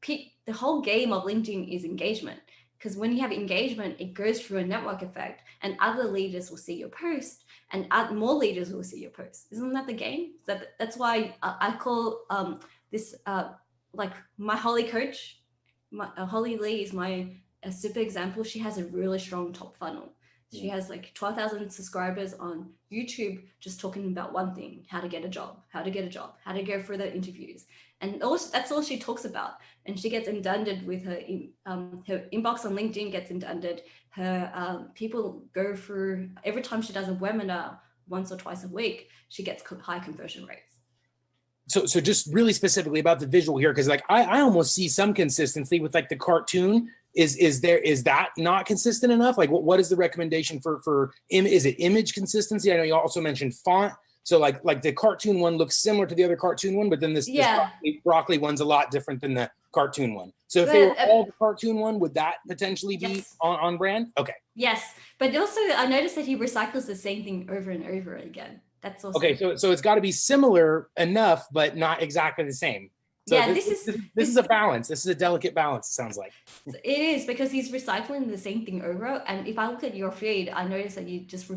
the whole game of LinkedIn is engagement. Because when you have engagement, it goes through a network effect, and other leaders will see your post, and more leaders will see your post. Isn't that the game? That's why I call this like my Holly coach. Holly Lee is a super example. She has a really strong top funnel. She has like 12,000 subscribers on YouTube, just talking about one thing: how to get a job, how to go for the interviews. And also, that's all she talks about. And she gets inundated with her inbox on LinkedIn gets inundated. Her people go through, every time she does a webinar once or twice a week, she gets high conversion rates. So just really specifically about the visual here, because like I almost see some consistency with like the cartoon. Is that not consistent enough? Like what is the recommendation for is it image consistency? I know you also mentioned font. So like the cartoon one looks similar to the other cartoon one, but then this broccoli one's a lot different than the cartoon one. So if they were all the cartoon one, would that potentially be on brand? Okay. Yes, but also I noticed that he recycles the same thing over and over again. That's also okay. So it's got to be similar enough, but not exactly the same. So yeah, this is a balance. This is a delicate balance, it sounds like. It is, because he's recycling the same thing over. And if I look at your feed, I notice that you just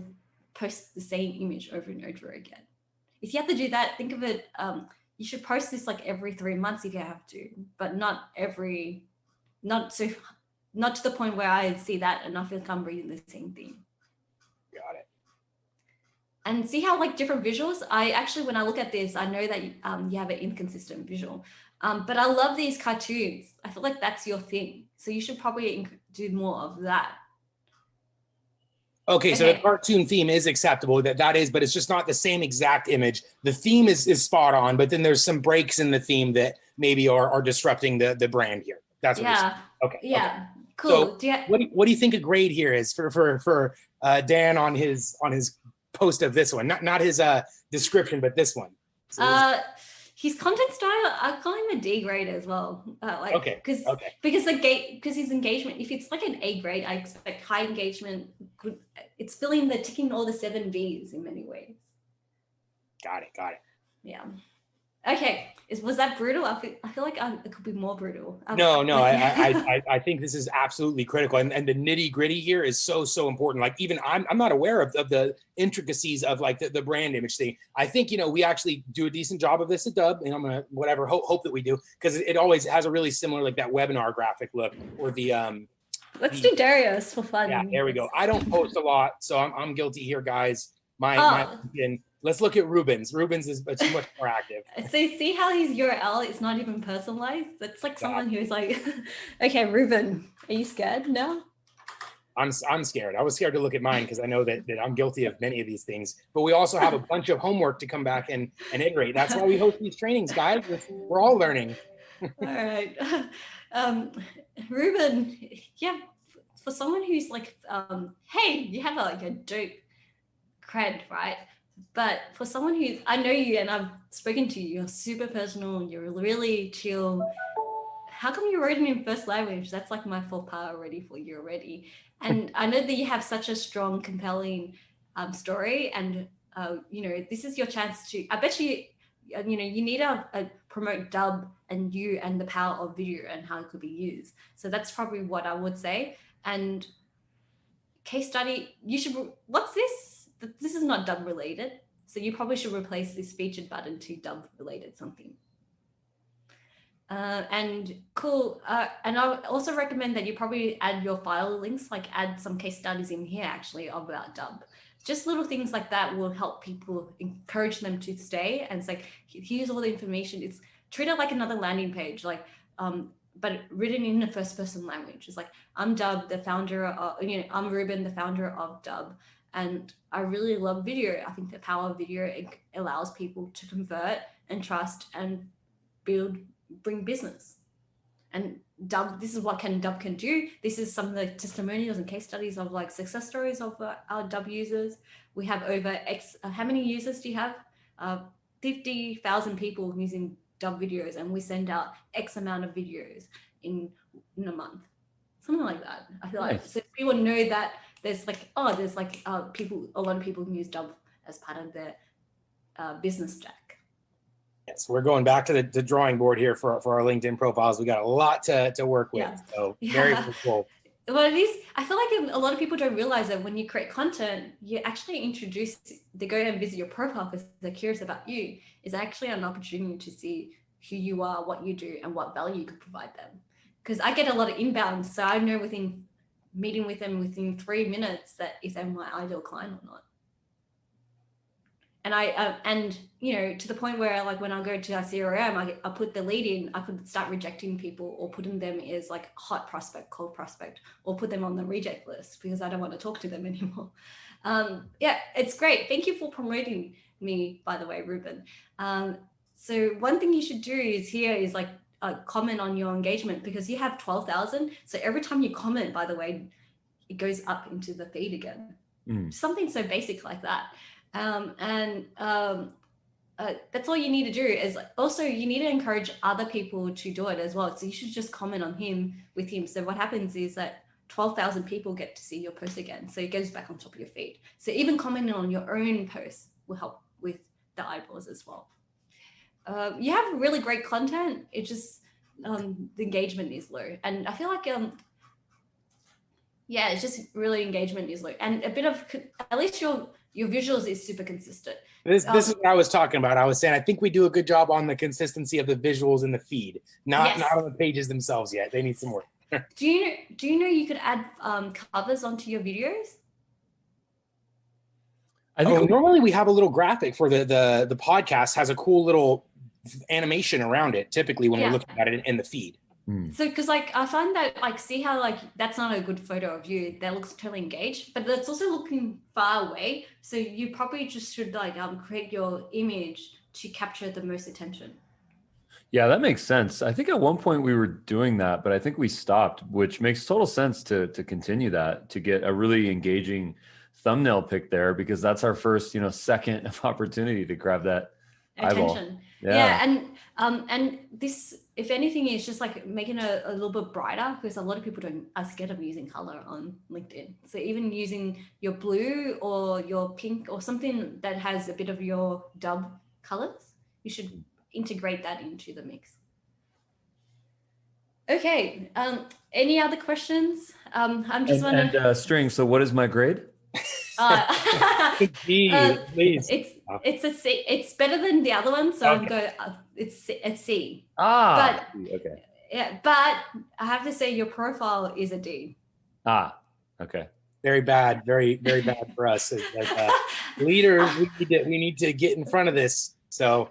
post the same image over and over again. If you have to do that, think of it, you should post this like every 3 months if you have to, but not to the point where I see that and I feel like I'm reading the same thing. Got it. And see how like different visuals, when I look at this, I know that you have an inconsistent visual, but I love these cartoons. I feel like that's your thing. So you should probably do more of that. Okay, so the cartoon theme is acceptable, that is, but it's just not the same exact image. The theme is spot on, but then there's some breaks in the theme that maybe are disrupting the brand here. That's what you're saying. Okay. Yeah. Okay. Cool. So what do you think a grade here is for Dan on his post of this one? Not his description, but this one. So his content style, I call him a D grade as well. Okay. Because his engagement, if it's like an A grade, I expect high engagement. Good, it's filling the ticking all the 7 V's in many ways. Got it. Yeah. Okay. Was that brutal? I feel like it could be more brutal. No. I think this is absolutely critical, and the nitty gritty here is so important. Like even I'm not aware of the intricacies of like the brand image thing. I think we actually do a decent job of this at Dubb, and I'm gonna hope that we do, because it always has a really similar like that webinar graphic look, or the Let's do Darius for fun. Yeah, there we go. I don't post a lot, so I'm guilty here, guys. My let's look at Ruben's. Ruben's is much more active. So see how his URL is not even personalized? That's like someone who's like, okay, Ruben, are you scared now? I'm scared. I was scared to look at mine because I know that I'm guilty of many of these things. But we also have a bunch of homework to come back and iterate. That's why we host these trainings, guys. We're all learning. All right. Ruben, yeah, for someone who's like, hey, you have like a dope cred, right? But for someone who, I know you and I've spoken to you, you're super personal, you're really chill. How come you wrote it in first language? That's like my faux pas already for you already. And I know that you have such a strong, compelling story, and this is your chance to, I bet you, you need to promote Dubb and you and the power of video and how it could be used. So that's probably what I would say. And case study, what's this? This is not Dubb related. So you probably should replace this featured button to Dubb related something. And cool. And I would also recommend that you probably add your file links, like add some case studies in here actually about Dubb. Just little things like that will help people, encourage them to stay. And it's like, here's all the information. It's treat it like another landing page, like, but written in a first person language. It's like, I'm Dubb, the founder of, I'm Ruben, the founder of Dubb. And I really love video. I think the power of video, it allows people to convert and trust and bring business. And Dubb, this is what Dubb can do. This is some of the testimonials and case studies of like success stories of our Dubb users. We have over how many users do you have? 50,000 people using Dubb videos, and we send out X amount of videos in a month. Something like that. I feel like, so people know that there's like, a lot of people use Dubb as part of their business jack. Yes, we're going back to the drawing board here for our LinkedIn profiles. We got a lot to work with. Yeah. So very cool. Well, it is. I feel like a lot of people don't realize that when you create content, you actually introduce, they go and visit your profile because they're curious about you, is actually an opportunity to see who you are, what you do, and what value you could provide them. Because I get a lot of inbound, so I know within meeting with them within 3 minutes that if they're my ideal client or not. And to the point where like when I go to our CRM, I put the lead in, I could start rejecting people or putting them as like hot prospect, cold prospect, or put them on the reject list because I don't want to talk to them anymore. Yeah, it's great. Thank you for promoting me, by the way, Ruben. So one thing you should do is like comment on your engagement, because you have 12,000. So every time you comment, by the way, it goes up into the feed again. Something so basic like that. That's all you need to do. Is also you need to encourage other people to do it as well. So you should just comment on with him. So what happens is that 12,000 people get to see your post again. So it goes back on top of your feed. So even commenting on your own posts will help with the eyeballs as well. You have really great content. It just the engagement is low, and I feel like it's just really engagement is low, and a bit of, at least your visuals is super consistent. This is what I was talking about. I was saying I think we do a good job on the consistency of the visuals in the feed, not on the pages themselves yet. They need some work. Do you know you could add covers onto your videos? I think normally we have a little graphic for the podcast, has a cool little animation around it, typically when we're looking at it in the feed. So because like I find that like, see how like that's not a good photo of you that looks totally engaged, but that's also looking far away, so you probably just should like create your image to capture the most attention. Yeah, that makes sense. I think at one point we were doing that, but I think we stopped, which makes total sense to continue that, to get a really engaging thumbnail pick there, because that's our first second of opportunity to grab that eyeball. attention. Yeah. And this, if anything, is just like making it a little bit brighter, because a lot of people are scared of using color on LinkedIn. So even using your blue or your pink or something that has a bit of your Dubb colors, you should integrate that into the mix. Okay. Any other questions? I'm just wondering. String. So what is my grade? Please. It's a C. It's better than the other one, so Okay. it's a C. Ah. But Okay. yeah, but I have to say your profile is a D. Ah. Okay. Very bad. Very bad for us as leaders. We need to get in front of this. So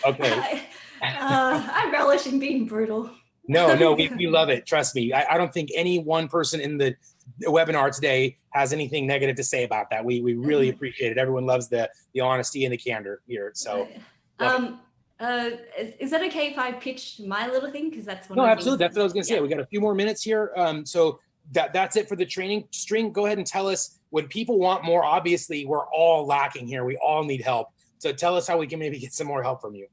okay. I relish in being brutal. No, we love it. Trust me. I don't think any one person in the webinar today has anything negative to say about that. We really appreciate it. Everyone loves the honesty and the candor here. So, is that okay if I pitch my little thing? Because that's one. No, absolutely. That's what I was going to say. We got a few more minutes here. So that's it for the training. String, go ahead and tell us what people want more. Obviously, we're all lacking here. We all need help. So tell us how we can maybe get some more help from you.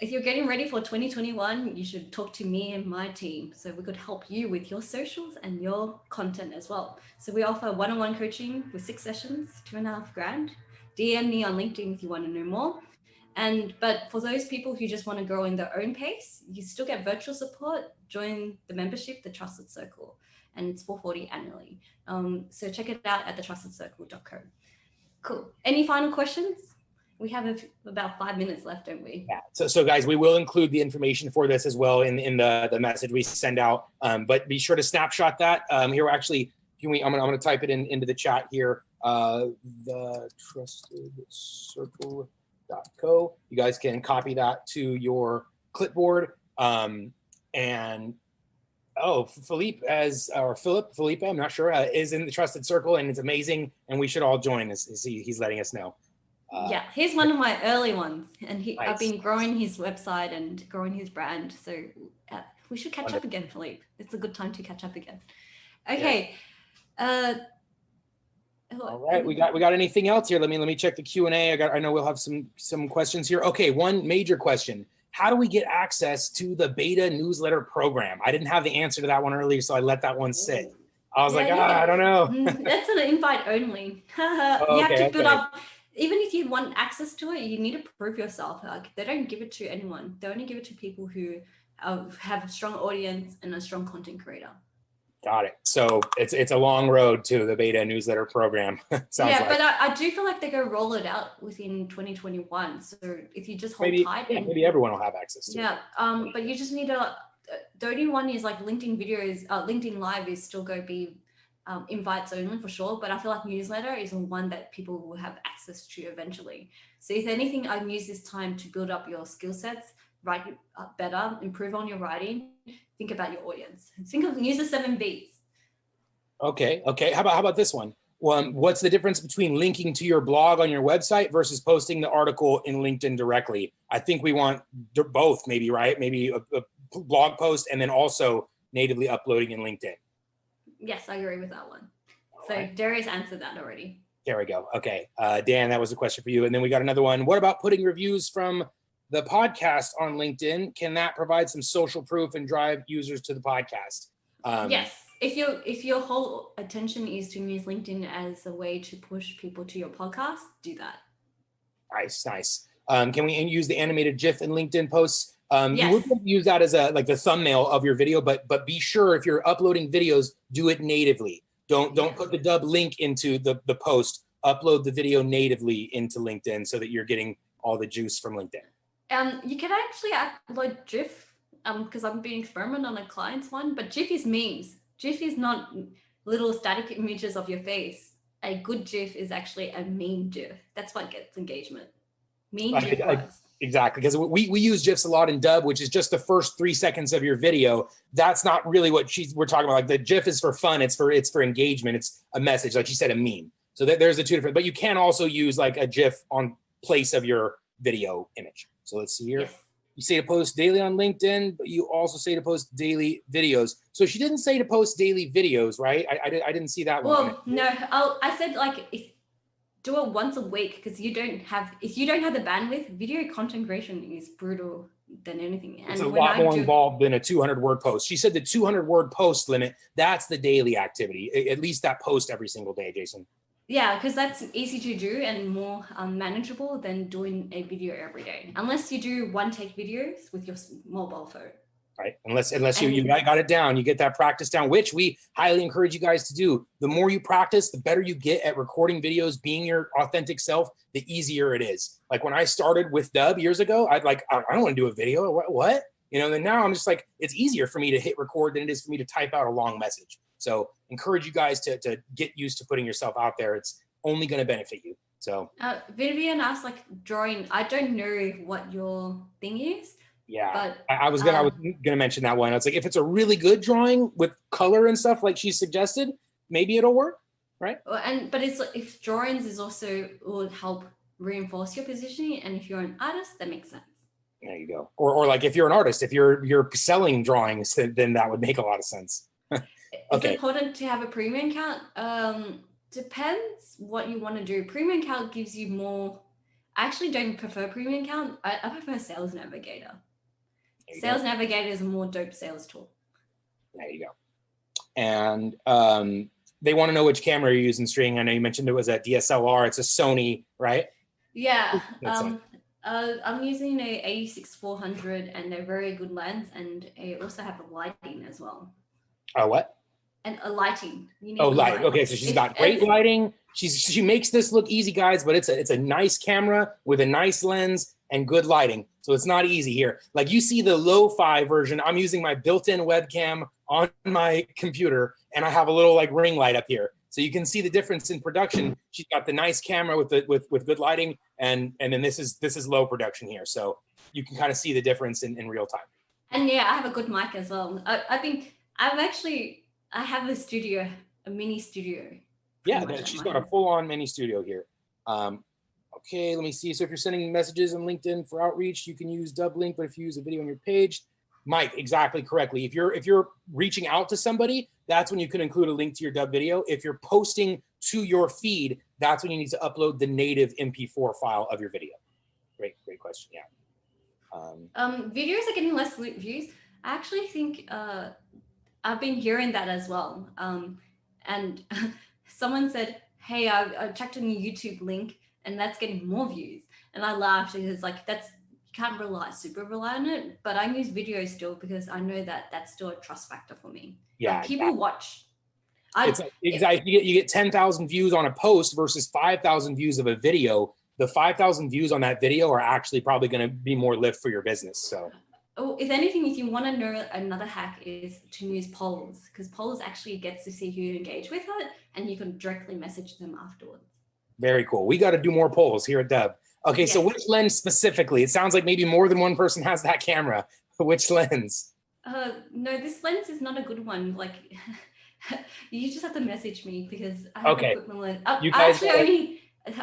If you're getting ready for 2021, you should talk to me and my team so we could help you with your socials and your content as well. So we offer one-on-one coaching with 6 sessions, $2,500. DM me on LinkedIn if you want to know more. But for those people who just want to grow in their own pace, you still get virtual support. Join the membership, The Trusted Circle, and it's $440 annually. So check it out at thetrustedcircle.co. Cool. Any final questions? We have about 5 minutes left, don't we? Yeah. So guys, we will include the information for this as well in the message we send out. But be sure to snapshot that. Here, actually, I'm gonna type it into the chat here. thetrustedcircle.co. You guys can copy that to your clipboard. Felipe, I'm not sure, is in the Trusted Circle, and it's amazing, and we should all join. He's letting us know. Yeah, he's one of my early ones, and nice. I've been growing his website and growing his brand. So we should catch up again, Philippe. It's a good time to catch up again. Okay. Yeah. All right, we got anything else here? Let me check the Q&A. I know we'll have some questions here. Okay, one major question: how do we get access to the beta newsletter program? I didn't have the answer to that one earlier, so I let that one sit. I was I don't know. That's an invite only. You have to build up. Even if you want access to it, you need to prove yourself. Like, they don't give it to anyone. They only give it to people who have a strong audience and a strong content creator. Got it. So it's a long road to the beta newsletter program. But I do feel like they're going to roll it out within 2021. So if you just hold tight. Yeah, maybe everyone will have access to it. Yeah, but you just need to, the only one is like LinkedIn videos, LinkedIn Live is still going to be invites only for sure, but I feel like newsletter is one that people will have access to eventually. So if anything, I can use this time to build up your skill sets, write better, improve on your writing, think about your audience. Use the 7 Bs. Okay. How about this one? What's the difference between linking to your blog on your website versus posting the article in LinkedIn directly? I think we want both, maybe, right? Maybe a blog post and then also natively uploading in LinkedIn. Yes, I agree with that one. So Darius answered that already. There we go. Okay. Dan, that was a question for you. And then we got another one. What about putting reviews from the podcast on LinkedIn? Can that provide some social proof and drive users to the podcast? Yes. If your whole attention is to use LinkedIn as a way to push people to your podcast, do that. Nice. Can we use the animated GIF in LinkedIn posts? Yes. You would use that as the thumbnail of your video, but be sure if you're uploading videos, do it natively. Don't put the Dubb link into the post. Upload the video natively into LinkedIn so that you're getting all the juice from LinkedIn. You can actually upload GIF because I've been experimenting on a client's one, but GIF is memes. GIF is not little static images of your face. A good GIF is actually a meme GIF. That's what gets engagement. Meme GIF works. Exactly, because we use GIFs a lot in Dubb, which is just the first 3 seconds of your video. That's not really what we're talking about. Like, the GIF is for fun. It's for engagement. It's a message, like you said, a meme. So there's the two different. But you can also use like a GIF on place of your video image. So let's see here. Yes. You say to post daily on LinkedIn, but you also say to post daily videos. So she didn't say to post daily videos, right? I didn't see that one. Well, no, I said like if do it once a week, because if you don't have the bandwidth, video content creation is brutal than anything. And it's a lot more involved than a 200-word post. She said the 200-word post limit, that's the daily activity, at least that post every single day, Jason. Yeah, because that's easy to do and more manageable than doing a video every day. Unless you do one-take videos with your mobile phone. Right. Unless you got it down, you get that practice down, which we highly encourage you guys to do. The more you practice, the better you get at recording videos, being your authentic self, the easier it is. Like when I started with Dubb years ago, I don't want to do a video. What? You know, then now I'm just like, it's easier for me to hit record than it is for me to type out a long message. So encourage you guys to get used to putting yourself out there. It's only going to benefit you. So Vivian asked, like, drawing. I don't know what your thing is. Yeah, but I was gonna mention that one. It's like, if it's a really good drawing with color and stuff like she suggested, maybe it'll work, right? But it's like, if drawings is also will help reinforce your positioning, and if you're an artist, that makes sense. There you go. Or like if you're an artist, if you're selling drawings, then that would make a lot of sense. Okay. It's important to have a premium account. Depends what you want to do. Premium account gives you more. I actually don't prefer premium account. I prefer Sales Navigator. Sales Navigator is a more dope sales tool. There you go. And they want to know which camera you're using, String. I know you mentioned it was a DSLR. It's a Sony, right? Yeah. I'm using a 86-400 and a very good lens, and I also have a lighting as well. What? And a lighting. Light. Okay, so she's got great lighting. She makes this look easy, guys, but it's a nice camera with a nice lens and good lighting. So it's not easy here. Like you see the lo-fi version, I'm using my built-in webcam on my computer, and I have a little like ring light up here. So you can see the difference in production. She's got the nice camera with good lighting, and then this is low production here. So you can kind of see the difference in real time. And yeah, I have a good mic as well. I have a studio, a mini studio. Yeah, she's got a full-on mini studio here. Okay, let me see. So if you're sending messages on LinkedIn for outreach, you can use Dubb link, but if you use a video on your page, Mike, exactly correctly. If you're reaching out to somebody, that's when you can include a link to your Dubb video. If you're posting to your feed, that's when you need to upload the native MP4 file of your video. Great question. Yeah. Videos are getting less views. I actually think I've been hearing that as well. And someone said, hey, I checked on your YouTube link and that's getting more views. And I laughed because like, you can't super rely on it, but I use video still because I know that that's still a trust factor for me. Yeah. Like, people watch. You get 10,000 views on a post versus 5,000 views of a video. The 5,000 views on that video are actually probably going to be more lift for your business. So. Oh, if anything, if you want to know, another hack is to use polls, because polls actually gets to see who you engage with it, and you can directly message them afterwards. Very cool. We got to do more polls here at Dubb. Okay, yes. So which lens specifically? It sounds like maybe more than one person has that camera. Which lens? No, this lens is not a good one. Like, you just have to message me because I have equipment list.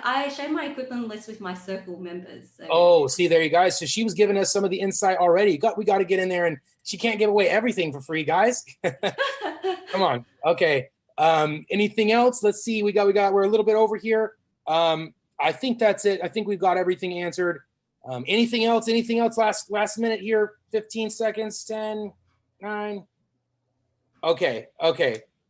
I share my equipment list with my circle members. So. See, there you guys. So she was giving us some of the insight already. We got to get in there, and she can't give away everything for free, guys. Come on. Okay. Anything else? Let's see. We're a little bit over here. I think that's it. I think we've got everything answered. Anything else? Last minute here. 15 seconds. 10, 9. Okay.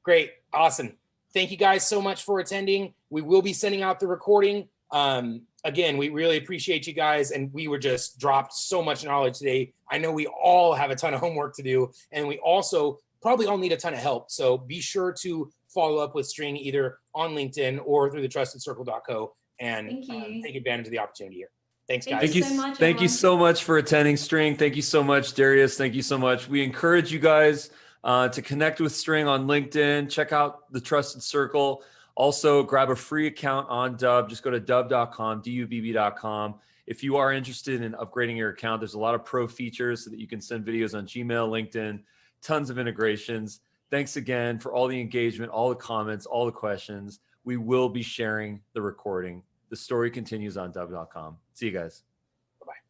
Great. Awesome. Thank you guys so much for attending. We will be sending out the recording. Again, we really appreciate you guys, and we were just dropped so much knowledge today. I know we all have a ton of homework to do, and we also probably all need a ton of help. So be sure to follow up with String either on LinkedIn or through thetrustedcircle.co and take advantage of the opportunity here. Thanks, guys. Thank you so much for attending, String. Thank you so much, Darius. Thank you so much. We encourage you guys to connect with String on LinkedIn. Check out The Trusted Circle. Also, grab a free account on Dubb. Just go to dubb.com, dubb.com. If you are interested in upgrading your account, there's a lot of pro features so that you can send videos on Gmail, LinkedIn, tons of integrations. Thanks again for all the engagement, all the comments, all the questions. We will be sharing the recording. The story continues on dubb.com. See you guys.